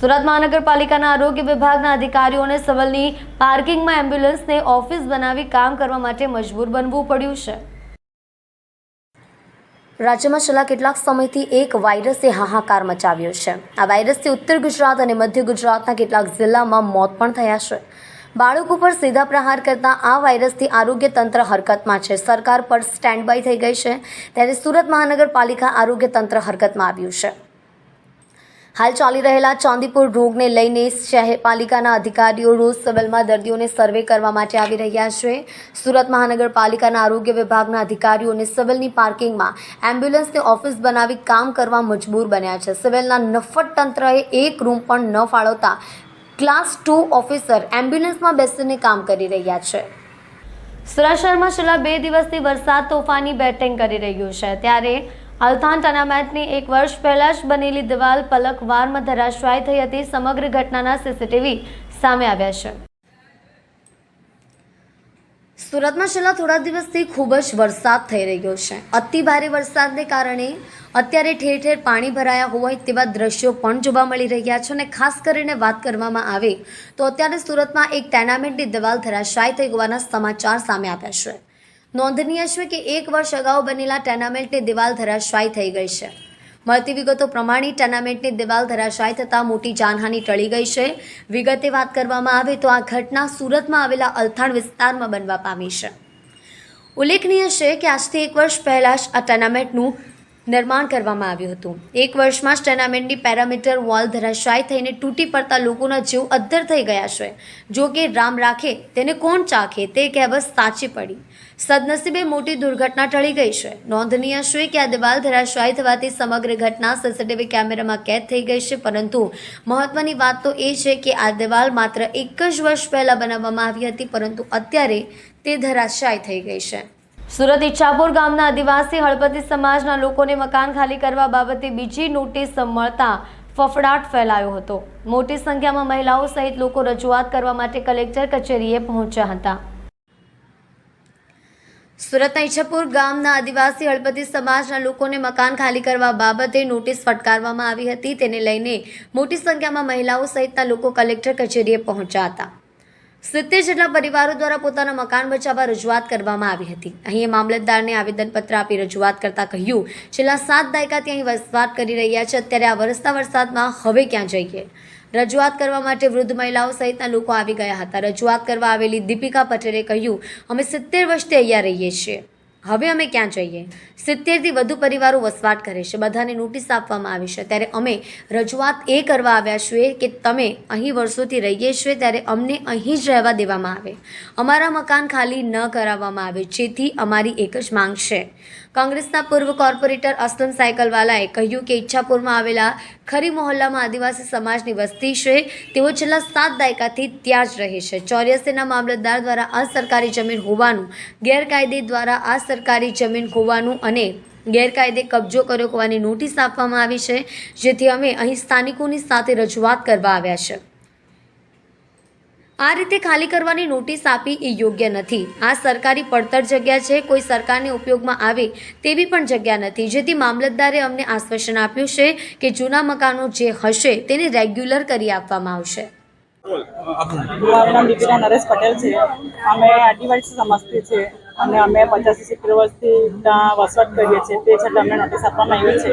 સુરત મહાનગરપાલિકાના આરોગ્ય વિભાગના અધિકારીઓને સિવિલની પાર્કિંગમાં એમ્બ્યુલન્સને ઓફિસ બનાવી કામ કરવા માટે મજબૂર બનવું પડ્યું છે। રાજ્યમાં છેલ્લા કેટલાક સમયથી એક વાયરસે હાહાકાર મચાવ્યો છે। આ વાયરસથી ઉત્તર ગુજરાત અને મધ્ય ગુજરાતના કેટલાક જિલ્લામાં મોત પણ થયા છે। બાળકો પર સીધા પ્રહાર કરતા આ વાયરસથી આરોગ્ય તંત્ર હરકતમાં છે। સરકાર પર સ્ટેન્ડ બાય થઈ ગઈ છે, ત્યારે સુરત મહાનગરપાલિકા આરોગ્ય તંત્ર હરકતમાં આવ્યું છે। હાલ ચાલી રહેલા ચાંદીપુર રોગને લઈને શહેર પાલિકાના અધિકારીઓ રોજ સિવિલમાં દર્દીઓને સર્વે કરવા માટે આવી રહ્યા છે। સુરત મહાનગરપાલિકાના આરોગ્ય વિભાગના અધિકારીઓને સિવિલની પાર્કિંગમાં એમ્બ્યુલન્સને ઓફિસ બનાવી કામ કરવા મજબૂર બન્યા છે। સિવિલના નફ્ફટ તંત્રએ એક રૂમ પણ ન ફાળવતા ક્લાસ 2 ઓફિસર એમ્બ્યુલન્સમાં બેસીને કામ કરી રહ્યા છે। સુરત શહેરમાં છેલ્લા 2 દિવસથી વરસાદ તોફાની બેટિંગ કરી રહ્યું છે, ત્યારે અલથાણ ટુર્નામેન્ટની 1 વર્ષ પહેલા જ બનેલી દિવાલ પલકવારમાં ધરાશાયી થઈ હતી। સમગ્ર ઘટનાના સીસીટીવી સામે આવ્યા છે। સુરતમાં છેલ્લા થોડા દિવસથી ખૂબ જ વરસાદ થઈ રહ્યો છે। અતિ ભારે વરસાદને કારણે અત્યારે ઠેર ઠેર પાણી ભરાયા હોય તેવા દ્રશ્યો પણ જોવા મળી રહ્યા છે। અને ખાસ કરીને વાત કરવામાં આવે તો અત્યારે સુરતમાં એક ટેનામેન્ટની દિવાલ ધરાશાયી થઈ હોવાના સમાચાર સામે આવ્યા છે। નોંધનીય છે કે 1 વર્ષ અગાઉ બનેલા ટેનામેન્ટની દિવાલ ધરાશાયી થઈ ગઈ છે। મળતી વિગતો પ્રમાણે ટેનામેન્ટની દિવાલ ધરાશાયી થતાં મોટી જાનહાનિ ટળી ગઈ છે। વિગતે વાત કરવામાં આવે તો આ ઘટના સુરતમાં આવેલા અલથાણ વિસ્તારમાં બનવા પામી છે। ઉલ્લેખનીય છે કે આજથી 1 વર્ષ પહેલા જ આ ટેનામેન્ટનું નિર્માણ કરવામાં આવ્યું હતું। 1 વર્ષમાં જ ટેનામેન્ટની પેરામીટર વોલ ધરાશાયી થઈને તૂટી પડતા લોકોના જીવ અદ્ધર થઈ ગયા છે। જો કે રામ રાખે તેને કોણ ચાખે તે કહેવત સાચી પડી। સદનસીબે મોટી દુર્ઘટના ટળી ગઈ છે। નોંધનીય છે કે આ દિવાલ ધરાશાયી થવાથી સમગ્ર ઘટના સીસીટીવી કેમેરામાં કેદ થઈ ગઈ છે, પરંતુ મહત્વની વાત તો એ છે કે આ દિવાલ માત્ર 1 જ વર્ષ પહેલા બનાવવામાં આવી હતી, પરંતુ અત્યારે તે ધરાશાયી થઈ ગઈ છે। સુરત ઈચ્છાપુર ગામના આદિવાસી હળપતિ સમાજના લોકોને મકાન ખાલી કરવા બાબતે બીજી નોટિસ મળતા ફફડાટ ફેલાયો હતો। મોટી સંખ્યામાં મહિલાઓ સહિત લોકો રજૂઆત કરવા માટે કલેક્ટર કચેરીએ પહોંચ્યા હતા। સુરતના ઈચ્છાપુર ગામના આદિવાસી હળપતિ સમાજના લોકોને મકાન ખાલી કરવા બાબતે નોટિસ ફટકારવામાં આવી હતી। તેને લઈને મોટી સંખ્યામાં મહિલાઓ સહિતના લોકો કલેક્ટર કચેરીએ પહોંચ્યા હતા। 70 જેટલા પરિવારો દ્વારા પોતાના મકાન બચાવવા રજૂઆત કરવામાં આવી હતી। અહીં મામલતદારને આવેદનપત્ર આપી રજૂઆત કરતા કહ્યું, છેલ્લા 7 દાયકાથી અહીં વસવાટ કરી રહ્યા છે, અત્યારે આ વરસતા વરસાદમાં હવે ક્યાં જઈએ? રજૂઆત કરવા માટે વૃદ્ધ મહિલાઓ સહિતના લોકો આવી ગયા હતા। રજૂઆત કરવા આવેલી દીપિકા પટેલે કહ્યું, અમે 70 વર્ષથી અહીંયા રહીએ છીએ, હવે અમે ક્યાં જઈએ? 70થી વધુ પરિવારો વસવાટ કરે છે, બધાને નોટિસ આપવામાં આવી છે, ત્યારે અમે રજૂઆત એ કરવા આવ્યા છીએ કે તમે અહીં વર્ષોથી રહીએ છીએ ત્યારે અમને અહીં જ રહેવા દેવામાં આવે, અમારા મકાન ખાલી ન કરાવવામાં આવે, જેથી અમારી એક જ માંગ છે। કોંગ્રેસના પૂર્વ કોર્પોરેટર અસલમ સાયકલવાલાએ કહ્યું કે ઈચ્છાપુરમાં આવેલા ખરી મોહલ્લામાં આદિવાસી સમાજની વસ્તી છે, તેઓ છેલ્લા 7 દાયકાથી ત્યાં જ રહે છે। 84ના મામલતદાર દ્વારા આ સરકારી જમીન હોવાનું, ગેરકાયદે દ્વારા આ સરકારી જમીન હોવાનું અને ગેરકાયદે કબજો કર્યો હોવાની નોટિસ આપવામાં આવી છે, જેથી અમે અહીં સ્થાનિકોની સાથે રજૂઆત કરવા આવ્યા છે। આ રીતે ખાલી કરવાની નોટિસ આપી એ યોગ્ય નથી। આ સરકારી પડતર જગ્યા છે, કોઈ સરકારને ઉપયોગમાં આવે તેવી પણ જગ્યા નથી, જેથી મામલતદારે અમને આશ્વાસન આપ્યું છે કે જૂના મકાનો જે હશે તેને રેગ્યુલર કરી આપવામાં આવશે। મારું નામ દીપિકા નરેશ પટેલ છે। અમે આદિવાસી સમાજથી છે અને અમે 50-70 વર્ષથી ત્યાં વસવાટ કરીએ છીએ, તે છતાં અમને નોટિસ આપવામાં આવી છે।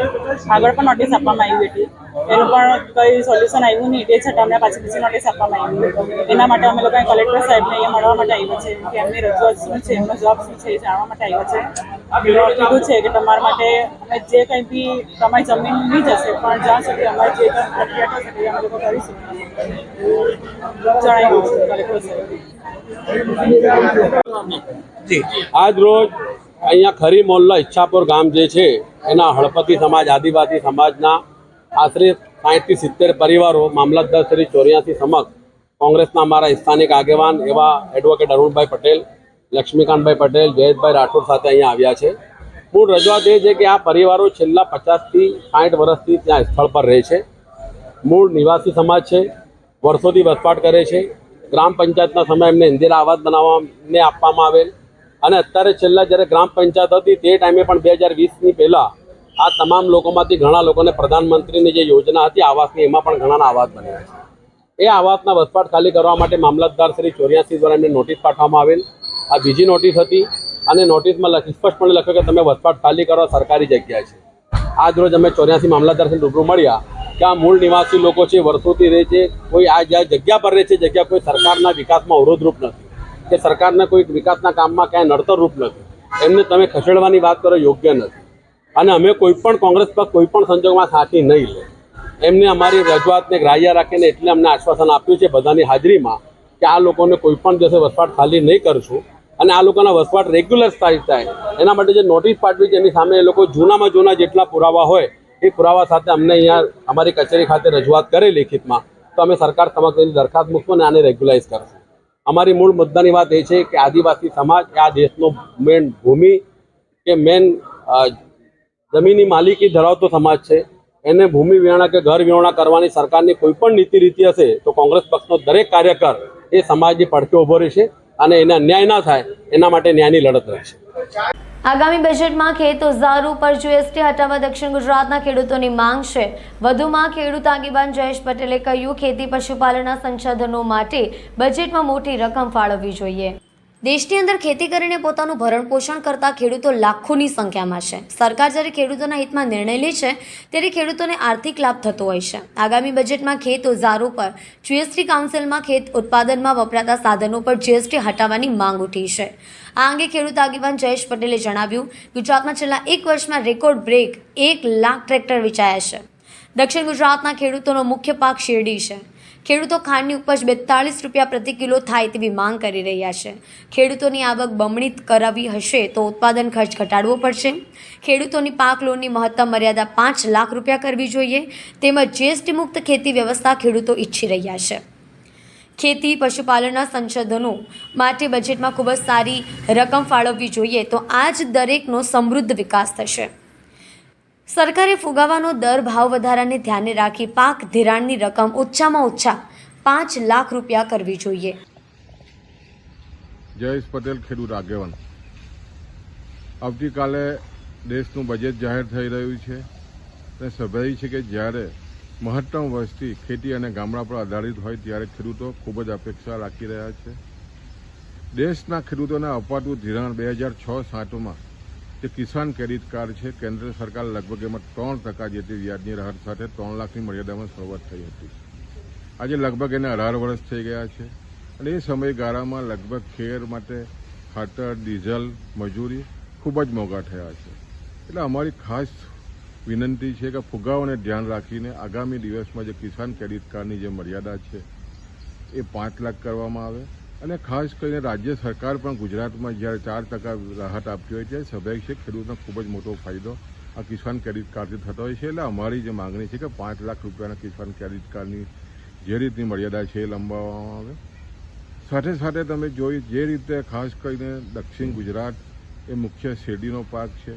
આગળ પણ નોટિસ આપવામાં આવી હતી, એનું પણ કંઈ સોલ્યુશન આવ્યું નહીં, તે છતાં અમને પાછી બીજી નોટિસ આપવામાં આવી। એના માટે અમે લોકોએ કલેક્ટર સાહેબને અહીંયા મળવા માટે આવ્યા છે કે એમની રજૂઆત શું છે, એમનો જવાબ શું છે એ જાણવા માટે આવ્યા છે। કીધું છે કે તમારા માટે અમે જે કંઈ બી તમારી જમીન નહીં જશે, પણ જ્યાં સુધી અમારી જે કંઈ પ્રક્રિયા થશે તે અમે લોકો કરીશું, જણાવ્યું છે કલેક્ટર સાહેબે। આજ રોજ અહીંયા ખરી મોહલ્લા ઈચ્છાપુર ગામ જે છે એના હળપતિ સમાજ આદિવાસી સમાજના આશરે 60થી 70 પરિવારો મામલતદાર શ્રી 84 સમક્ષ કોંગ્રેસના અમારા સ્થાનિક આગેવાન એવા એડવોકેટ અરુણભાઈ પટેલ, લક્ષ્મીકાંતભાઈ પટેલ, જયેશભાઈ રાઠોડ સાથે અહીંયા આવ્યા છે। મૂળ રજૂઆત એ છે કે આ પરિવારો છેલ્લા 50થી 60 વર્ષથી ત્યાં સ્થળ પર રહે છે। મૂળ નિવાસી સમાજ છે, વર્ષોથી વસવાટ કરે છે। ગ્રામ પંચાયતના સમયે એમને ઇન્દિરા આવાસ બનાવવાને આપવામાં આવેલ, અને અત્યારે છેલ્લા જ્યારે ગ્રામ પંચાયત હતી તે ટાઈમે પણ 2020ની પહેલાં આ તમામ લોકોમાંથી ઘણા લોકોને પ્રધાનમંત્રીની જે યોજના હતી આવાસની, એમાં પણ ઘણાના આવાસ બન્યા છે. એ આવાસના વસવાટ ખાલી કરવા માટે મામલતદાર શ્રી 84 દ્વારા એમને નોટિસ પાઠવવામાં આવેલ. આ બીજી નોટિસ હતી અને નોટિસમાં સ્પષ્ટપણે લખ્યું કે તમે વસવાટ ખાલી કરો, સરકારી જગ્યા છે. આજ રોજ અમે 84 મામલતદારશ્રીને રૂબરૂ મળ્યા કે આ મૂળ નિવાસી લોકો છે, વર્ષોથી રહે છે, કોઈ આ જ્યાં જગ્યા પર રહે છે જગ્યા કોઈ સરકારના વિકાસમાં અવરોધરૂપ નથી કે સરકારના કોઈ વિકાસના કામમાં ક્યાંય નડતરરૂપ નથી. એમને તમે ખસેડવાની વાત કરો, યોગ્ય નથી. અને અમે કોઈ પણ કોંગ્રેસ પક્ષ કોઈ પણ સંજોગમાં સાથી નહીં લે. એમને અમારી રજૂઆતને ગ્રાહ્ય રાખીને એટલે અમને આશ્વાસન આપ્યું છે બધાની હાજરીમાં કે આ લોકોને કોઈ પણ દિવસે વસવાટ ખાલી નહીં કરશું અને આ લોકોના વસવાટ રેગ્યુલર થાય એના માટે જે નોટિસ પાઠવી છે એની સામે એ લોકો જૂનામાં જૂના જેટલા પુરાવા હોય એ પુરાવા સાથે અમને અહીંયા અમારી કચેરી ખાતે રજૂઆત કરે લેખિતમાં, તો અમે સરકાર સમક્ષ એની દરખાસ્ત મૂકશું અને આને રેગ્યુલાઇઝ કરશું. અમારી મૂળ મુદ્દાની વાત એ છે કે આદિવાસી સમાજ એ આ દેશનો મેન ભૂમિ કે મેન જમીનની માલિકી ધરાવતો સમાજ છે. એને ભૂમિ વિહોણા કે ઘર વિહોણા કરવાની સરકારની કોઈ પણ નીતિ રીતિ હશે તો કોંગ્રેસ પક્ષનો દરેક કાર્યકર એ સમાજની પડખે ઊભો રહેશે અને એને અન્યાય ના થાય એના માટે ન્યાયની લડત રહેશે. આગામી બજેટમાં ખેત ઓજારો પર જીએસટી હટાવવા દક્ષિણ ગુજરાતના ખેડૂતોની માંગ છે. વધુમાં ખેડૂત આગેવાન જયેશ પટેલે કહ્યું, ખેતી પશુપાલનના સંસાધનો માટે બજેટમાં મોટી રકમ ફાળવવી જોઈએ. દેશની અંદર ખેતી કરીને પોતાનું ભરણ પોષણ કરતા ખેડૂતો લાખોની સંખ્યામાં છે. સરકાર જ્યારે ખેડૂતોના હિતમાં નિર્ણય લે છે ત્યારે ખેડૂતોને આર્થિક લાભ થતો હોય છે. આગામી બજેટમાં ખેત ઓજારો પર જીએસટી કાઉન્સિલમાં ખેત ઉત્પાદનમાં વપરાતા સાધનો પર જીએસટી હટાવવાની માંગ ઉઠી છે. આ અંગે ખેડૂત આગેવાન જયેશ પટેલે જણાવ્યું, ગુજરાતમાં છેલ્લા 1 વર્ષમાં રેકોર્ડ બ્રેક 1 લાખ ટ્રેક્ટર વેચાયા છે. દક્ષિણ ગુજરાતના ખેડૂતોનો મુખ્ય પાક શેરડી છે. ખેડૂતો ખાંડની ઉપજ 42 રૂપિયા પ્રતિ કિલો થાય તેવી માંગ કરી રહ્યા છે. ખેડૂતોની આવક બમણી કરાવી હશે તો ઉત્પાદન ખર્ચ ઘટાડવો પડશે. ખેડૂતોની પાક લોનની મહત્તમ મર્યાદા 5 લાખ રૂપિયા કરવી જોઈએ. તેમજ જીએસટી મુક્ત ખેતી વ્યવસ્થા ખેડૂતો ઈચ્છી રહ્યા છે. ખેતી પશુપાલનના સંશોધનો માટે બજેટમાં ખૂબ જ સારી રકમ ફાળવવી જોઈએ તો આ જ દરેકનો સમૃદ્ધ વિકાસ થશે. સરકારે ફુગાવાનો દર ભાવ વધારાને ધ્યાને રાખી પાક ધિરાણની રકમ ઓછામાં ઓછા 5 લાખ રૂપિયા કરવી જોઈએ. જયેશ પટેલ, ખેડૂત આગેવાન. આવતીકાલે દેશનું બજેટ જાહેર થઈ રહ્યું છે અને સ્વાભાવિક છે કે જ્યારે મહત્તમ વસ્તી ખેતી અને ગામડા પર આધારિત હોય ત્યારે ખેડૂતો ખૂબ જ અપેક્ષા રાખી રહ્યા છે. દેશના ખેડૂતોને અપાતું ધિરાણ 2006-07માં જે કિસાન ક્રેડિટ કાર્ડ છે, કેન્દ્ર સરકાર લગભગ એમાં 3% જેટલી વ્યાજની રાહત સાથે 3 લાખની મર્યાદામાં શરૂઆત થઈ હતી. આજે લગભગ એને 18 વર્ષ થઈ ગયા છે અને એ સમયગાળામાં લગભગ ખેર માટે ખાતર, ડીઝલ, મજૂરી ખૂબ જ મોંઘા થયા છે. એટલે અમારી ખાસ વિનંતી છે કે ફુગાવાને ધ્યાન રાખીને આગામી દિવસમાં જે કિસાન ક્રેડિટ કાર્ડની જે મર્યાદા છે એ 5 લાખ કરવામાં આવે અને ખાસ કરીને રાજ્ય સરકાર પણ ગુજરાતમાં જ્યારે 4% રાહત આપતી હોય ત્યારે સ્વાભાવિક છે ખેડૂતનો ખૂબ જ મોટો ફાયદો આ કિસાન ક્રેડિટ કાર્ડથી થતો હોય છે. એટલે અમારી જે માગણી છે કે 5 લાખ રૂપિયાના કિસાન ક્રેડિટ કાર્ડની જે રીતની મર્યાદા છે એ લંબાવવામાં આવે. સાથે સાથે તમે જોઈ જે રીતે ખાસ કરીને દક્ષિણ ગુજરાત એ મુખ્ય શેરડીનો પાક છે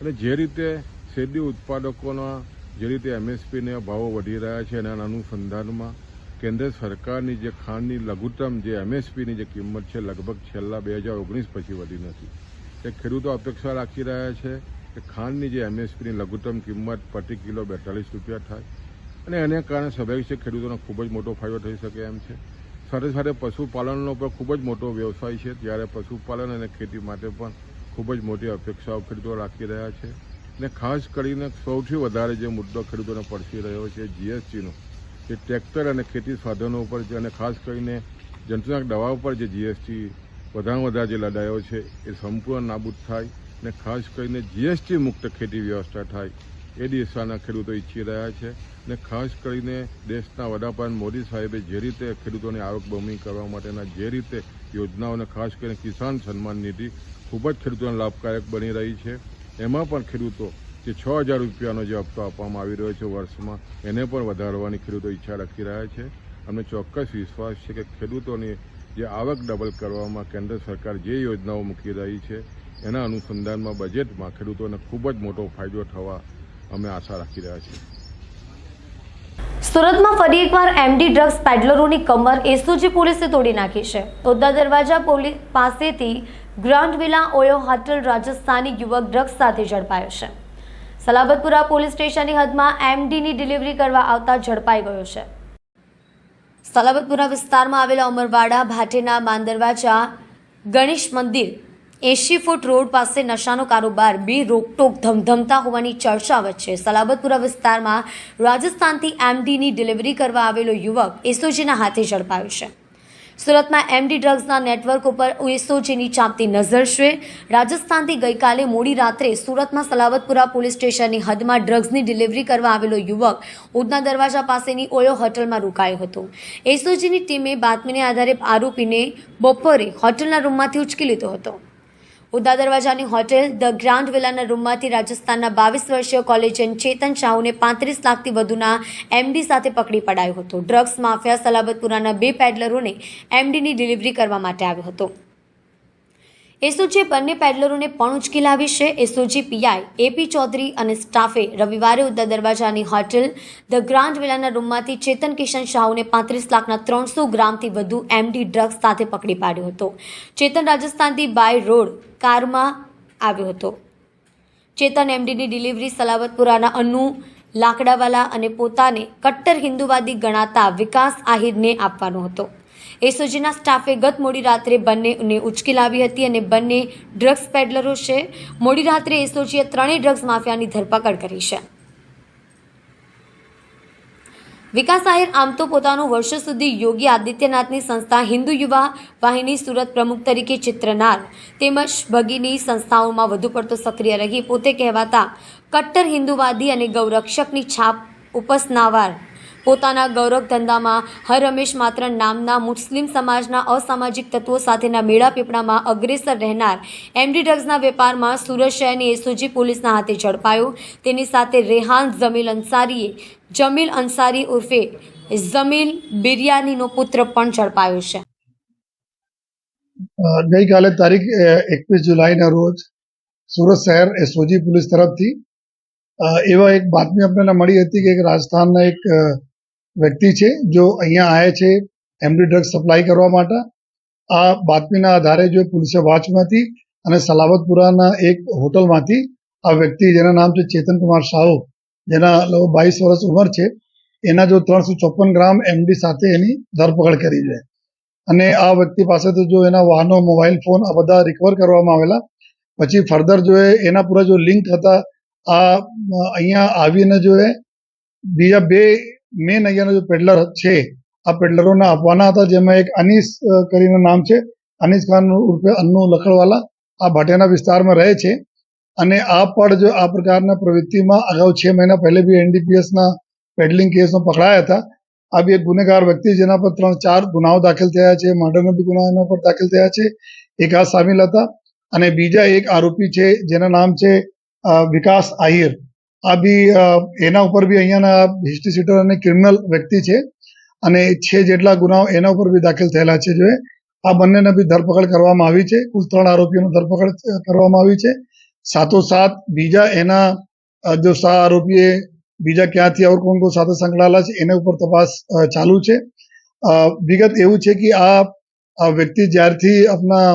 અને જે રીતે શેરડી ઉત્પાદકોના જે રીતે MSPના ભાવો વધી રહ્યા છે એના અનુસંધાનમાં કેન્દ્ર સરકારની જે ખાંડની લઘુત્તમ જે MSPની જે કિંમત છે લગભગ છેલ્લા 2019 પછી વધી નથી. એ ખેડૂતો અપેક્ષા રાખી રહ્યા છે કે ખાંડની જે MSPની લઘુત્તમ કિંમત પ્રતિ કિલો 42 રૂપિયા થાય અને એને કારણે સ્વાભાવિક છે ખેડૂતોનો ખૂબ જ મોટો ફાયદો થઈ શકે એમ છે. સાથે સાથે પશુપાલનનો પણ ખૂબ જ મોટો વ્યવસાય છે ત્યારે પશુપાલન અને ખેતી માટે પણ ખૂબ જ મોટી અપેક્ષાઓ ખેડૂતો રાખી રહ્યા છે. અને ખાસ કરીને સૌથી વધારે જે મુદ્દો ખેડૂતોને પડતી રહ્યો છે GSTનો, જે ટ્રેક્ટર અને ખેતી સાધનો ઉપર અને ખાસ કરીને જંતુનાશક દવા ઉપર જે GST વધારે વધારે જે લડાયો છે એ સંપૂર્ણ નાબૂદ થાય અને ખાસ કરીને GST મુક્ત ખેતી વ્યવસ્થા થાય એ દિશાના ખેડૂતો ઈચ્છી રહ્યા છે. અને ખાસ કરીને દેશના વડાપ્રધાન મોદી સાહેબે જે રીતે ખેડૂતોની આવક બમણી કરવા માટેના જે રીતે યોજનાઓને ખાસ કરીને કિસાન સન્માન નિધિ ખૂબ જ ખેડૂતોને લાભકારક બની રહી છે. એમાં પણ ખેડૂતો જે 6,000 રૂપિયાનો જે હપ્તો આપવામાં આવી રહ્યો છે વર્ષમાં એને પણ વધારવાની ખેડૂતો ઈચ્છા રાખી રહ્યા છે. અમને ચોક્કસ વિશ્વાસ છે કે ખેડૂતોની જે આવક ડબલ કરવામાં કેન્દ્ર સરકાર જે યોજનાઓ મૂકી રહી છે એના અનુસંધાનમાં બજેટમાં ખેડૂતોને ખૂબ જ મોટો ફાયદો થવા અમે આશા રાખી રહ્યા છીએ. સુરતમાં ફરી એકવાર MD ડ્રગ્સ પેડલરોની કમર એસઓજી પોલીસે તોડી નાખી છે. ઓદા દરવાજા પોલીસ પાસેથી grand villa Oyo hotel Rajasthani યુવક ડ્રગ્સ સાથે ઝડપાયો છે. સલાબતપુરા પોલીસ સ્ટેશનની હદમાં એમડીની ડિલિવરી કરવા આવતા ઝડપાઈ ગયો છે. સલાબતપુરા વિસ્તારમાં આવેલા ઉમરવાડા ભાટેના માંદરવાજા ગણેશ મંદિર 80 ફૂટ રોડ પાસે નશાનો કારોબાર બે રોકટોક ધમધમતા હોવાની ચર્ચા વચ્ચે સલાબતપુરા વિસ્તારમાં રાજસ્થાનથી એમડીની ડિલિવરી કરવા આવેલો યુવક એસઓજીના હાથે ઝડપાયો છે. સુરતમાં એમડી ડ્રગ્સના નેટવર્ક ઉપર એસઓજીની ચાંપતી નજર છે. રાજસ્થાનથી ગઈકાલે મોડી રાત્રે સુરતમાં સલાબતપુરા પોલીસ સ્ટેશનની હદમાં ડ્રગ્સની ડિલિવરી કરવા આવેલો યુવક ઉધના દરવાજા પાસેની ઓયો હોટલમાં રોકાયો હતો. એસઓજીની ટીમે બાતમીને આધારે આરોપીને બપોરે હોટલના રૂમમાંથી ઉંચકી લીધો હતો. ઉધના દરવાજાની હોટેલ ધ ગ્રાન્ડ વિલાના રૂમમાંથી રાજસ્થાનના 22 વર્ષીય કોલેજિયન ચેતન શાહુને 35 લાખથી વધુના એમડી સાથે પકડી પડાયો હતો. ડ્રગ્સ માફિયા સલાબતપુરાના 2 પેડલરોને એમડીની ડિલિવરી કરવા માટે આવ્યો હતો. એસઓજીએ બંને પેડલરોને પણ ઉંચકી લાવી છે. એસઓજી પીઆઈ એપી ચૌધરી અને સ્ટાફે રવિવારે ઉધના દરવાજાની હોટેલ ધ ગ્રાન્ડ વિલાના રૂમમાંથી ચેતન કિશન શાહુને 35 લાખના 300 ગ્રામથી વધુ એમડી ડ્રગ્સ સાથે પકડી પાડ્યો હતો. ચેતન રાજસ્થાનથી બાય રોડ કારમાં આવ્યો હતો. ચેતન એમડીની ડિલિવરી સલાબતપુરાના અન્નુ લાકડાવાલા અને પોતાને કટ્ટર હિન્દુવાદી ગણાતા વિકાસ આહિરને આપવાનો હતો. એસઓજીના સ્ટાફે ગત મોડી રાત્રે બંનેને ઉંચકી લાવી હતી અને બંને ડ્રગ્સ પેડલરો છે. મોડી રાત્રે એસઓજીએ ત્રણેય ડ્રગ્સ માફિયાની ધરપકડ કરી છે. વિકાસ આહિર આમ તો પોતાનું વર્ષો સુધી યોગી આદિત્યનાથની સંસ્થા હિન્દુ યુવા વાહિની સુરત પ્રમુખ તરીકે ચિત્રનાર તેમજ ભગીની સંસ્થાઓમાં વધુ પડતો સક્રિય રહી પોતે કહેવાતા કટ્ટર હિન્દુવાદી અને ગૌરક્ષકની છાપ ઉપસનાવાર પોતાના ગૌરવ ધંધામાં હર હંમેશ માત્ર નામના મુસ્લિમ સમાજના અસામાજિક તત્વો સાથેના મેળાપીપળામાં અગ્રેસર રહેનાર એમડી ડ્રગ્સના વેપારમાં સુરત શહેરની એસઓજી પોલીસના હાથે ઝડપાયો. તેની સાથે રેહાન જમીલ અંસારી ઉર્ફે જમીલ બિરિયાનીનો પુત્ર પણ ઝડપાયો છે. ગઈકાલે તારીખ 21 જુલાઈના રોજ સુરત શહેર એસઓજી પોલીસ તરફથી એવા એક બાતમી આપણને મળી હતી કે એક રાજસ્થાનના એક વ્યક્તિ છે જો અહીંયા આવ્યા છે એમડી ડ્રગ્સ સપ્લાય કરવા માટે. આ બાતમીના આધારે જો પોલીસે વોચમાંથી અને સલાબતપુરાના એક હોટલમાંથી આ વ્યક્તિ જેના નામ છે ચેતન કુમાર સાહુ, જેના લગભગ 22 વર્ષ ઉંમર છે, એના જો 354 ગ્રામ એમડી સાથે એની ધરપકડ કરી છે. અને આ વ્યક્તિ પાસેથી જો એના વાહનો, મોબાઈલ ફોન આ બધા રિકવર કરવામાં આવેલા. પછી ફર્ધર જો એના પૂરા જો લિંક હતા આ અહીંયા આવીને જો બીજા 2 મેન અહીંયાના જો પેડલર છે આ પેડલરોને આપવાના હતા, જેમાં એક અનીસ કરીને નામ છે, અનીસ ખાન ઉર્ફે અન્નુ લખડવાલા, આ ભાટેના વિસ્તારમાં રહે છે. અને આ પણ જો આ પ્રકારના પ્રવૃત્તિમાં અગાઉ 6 મહિના પહેલે બી એનડીપીએસના પેડલિંગ કેસમાં પકડાયા હતા. આ બી એક ગુનેગાર વ્યક્તિ જેના પર 3-4 ગુનાઓ દાખલ થયા છે, મર્ડરના બી ગુનાઓ એના પર દાખલ થયા છે, એક આ સામેલ હતા. અને બીજા એક આરોપી છે જેના નામ છે વિકાસ આહિર. આ બી એના ઉપર બી અહીંયાના હિસ્ટ્રી સીટર અને ક્રિમિનલ વ્યક્તિ છે અને 6 જેટલા ગુનાઓ એના ઉપર બી દાખલ થયેલા છે. જો આ બંનેને બી ધરપકડ કરવામાં આવી છે. કુલ 3 આરોપીઓની ધરપકડ કરવામાં આવી છે. સાથોસાથ બીજા એના જો 7 આરોપીએ બીજા ક્યાંથી और કોણ સાથે સંકળાયેલા છે એના ઉપર તપાસ ચાલુ છે. વિગત એવું છે કે આ વ્યક્તિ જ્યારથી આપણા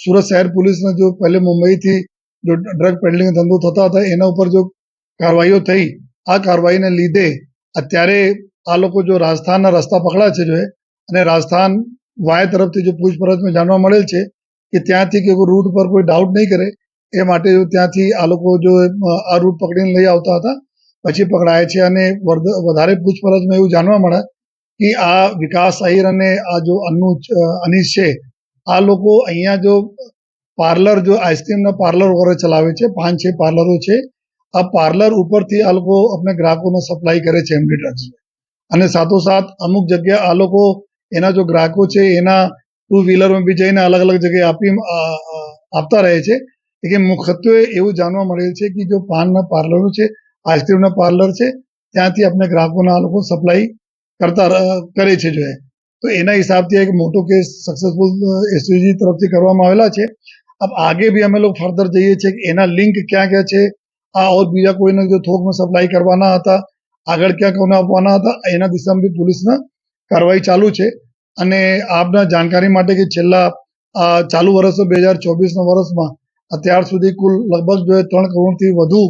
સુરત શહેર પોલીસને જો પહેલે મુંબઈથી જો ડ્રગ પેડલિંગ ધંધો થતા હતા એના ઉપર જો કાર્યવાહીઓ થઈ, આ કાર્યવાહીને લીધે અત્યારે આ લોકો જો રાજસ્થાનના રસ્તા પકડા છે જો અને રાજસ્થાન વાય તરફથી જો પૂછપરછમાં જાણવા મળેલ છે કે ત્યાંથી કે રૂટ પર કોઈ ડાઉટ નહીં કરે એ માટે ત્યાંથી આ લોકો જો આ રૂટ પકડીને લઈ આવતા હતા, પછી પકડાય છે. અને વધારે પૂછપરછમાં એવું જાણવા મળે કે આ વિકાસ આહિર અને આ જો અનીસ છે આ લોકો અહીંયા જો પાર્લર જો આઈસ્ક્રીમના પાર્લર વગેરે ચલાવે છે, 5-6 પાર્લરો છે. આ પાર્લર ઉપરથી આ લોકો આપણે ગ્રાહકોને સપ્લાય કરે છે એમડી ડ્રગ્સ. અને સાથોસાથ અમુક જગ્યા આ લોકો એના જો ગ્રાહકો છે એના 2 વ્હીલરમાં બી જઈને અલગ અલગ જગ્યાએ આપતા રહે છે. કે મુખ્યત્વે એવું જાણવા મળેલ છે કે જો પાનના પાર્લરો છે, આઈસ્ક્રીમના પાર્લર છે, ત્યાંથી આપણે ગ્રાહકોને આ લોકો સપ્લાય કરે છે જો. તો એના હિસાબથી એક મોટો કેસ સક્સેસફુલ એસઓજી તરફથી કરવામાં આવેલા છે. अब आगे भी અમે લોકો ફર્ધર જઈએ છીએ કે એના લિંક ક્યાં ક્યાં છે, આ ઓર બીજા કોઈને જો થોકમાં સપ્લાય કરવાના હતા, આગળ ક્યાં કોને આપવાના હતા, એના દિશામાં બી પોલીસના કાર્યવાહી ચાલુ છે. અને આપના જાણકારી માટે કે છેલ્લા ચાલુ વર્ષ 2024ના વર્ષમાં અત્યાર સુધી કુલ લગભગ જો 3 કરોડથી વધુ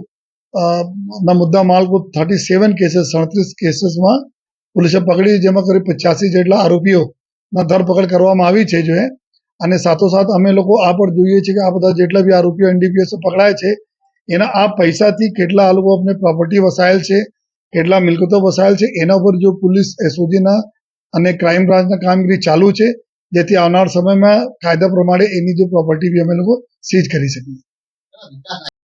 ના મુદ્દા માલ કુલ 37 કેસીસ 37 કેસીસમાં પોલીસે પકડી, જેમાં કરીબ 85 જેટલા આરોપીઓના ધરપકડ કરવામાં આવી છે જોઈએ. અને સાથોસાથ અમે લોકો આ પણ જોઈએ છીએ કે આ બધા જેટલા બી આરોપીઓ એનડીપીએસ પકડાય છે એના આ પૈસાથી કેટલા આ લોકો આપણે પ્રોપર્ટી વસાયેલ છે, કેટલા મિલકતો વસાયેલ છે, એના ઉપર જો પોલીસ એસઓજીના અને ક્રાઇમ બ્રાન્ચના કામગીરી ચાલુ છે, જેથી આવનાર સમયમાં કાયદા પ્રમાણે એની જો પ્રોપર્ટી બી અમે લોકો સીઝ કરી શકીએ.